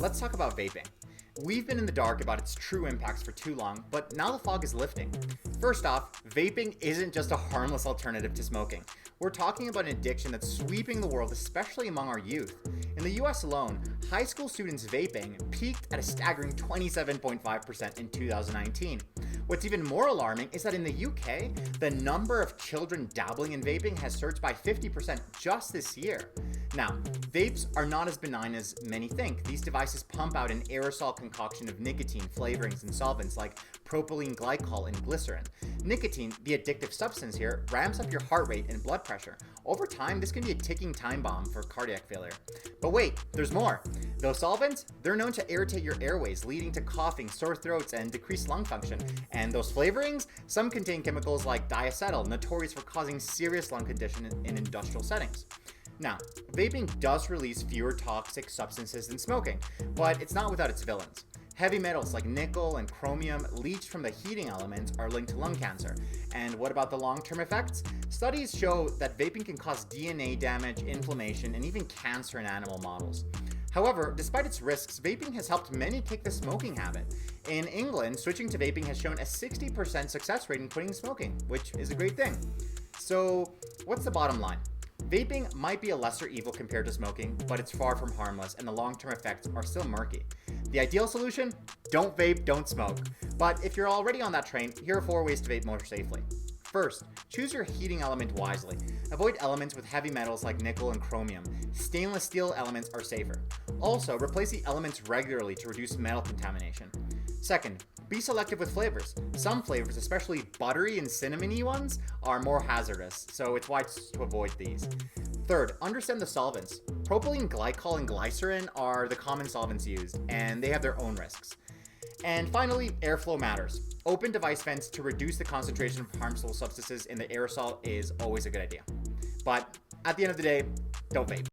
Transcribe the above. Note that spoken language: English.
Let's talk about vaping. We've been in the dark about its true impacts for too long, but now the fog is lifting. First off, vaping isn't just a harmless alternative to smoking. We're talking about an addiction that's sweeping the world, especially among our youth. In the US alone, high school students vaping peaked at a staggering 27.5% in 2019. What's even more alarming is that in the UK, the number of children dabbling in vaping has surged by 50% just this year. Now, vapes are not as benign as many think. These devices pump out an aerosol concoction of nicotine, flavorings, and solvents like propylene glycol and glycerin. Nicotine, the addictive substance here, ramps up your heart rate and blood pressure. Over time, this can be a ticking time bomb for cardiac failure. But wait, there's more. Those solvents, they're known to irritate your airways, leading to coughing, sore throats, and decreased lung function. And those flavorings, some contain chemicals like diacetyl, notorious for causing serious lung condition in industrial settings. Now, vaping does release fewer toxic substances than smoking, but it's not without its villains. Heavy metals like nickel and chromium leached from the heating elements are linked to lung cancer. And what about the long-term effects? Studies show that vaping can cause DNA damage, inflammation, and even cancer in animal models. However, despite its risks, vaping has helped many kick the smoking habit. In England, switching to vaping has shown a 60% success rate in quitting smoking, which is a great thing. So, what's the bottom line? Vaping might be a lesser evil compared to smoking, but it's far from harmless and the long-term effects are still murky. The ideal solution? Don't vape, don't smoke. But if you're already on that train, here are 4 ways to vape more safely. First, choose your heating element wisely. Avoid elements with heavy metals like nickel and chromium. Stainless steel elements are safer. Also, replace the elements regularly to reduce metal contamination. Second, be selective with flavors. Some flavors, especially buttery and cinnamony ones, are more hazardous, so it's wise to avoid these. Third, understand the solvents. Propylene glycol and glycerin are the common solvents used, and they have their own risks. And finally, airflow matters. Open device vents to reduce the concentration of harmful substances in the aerosol is always a good idea. But at the end of the day, don't vape.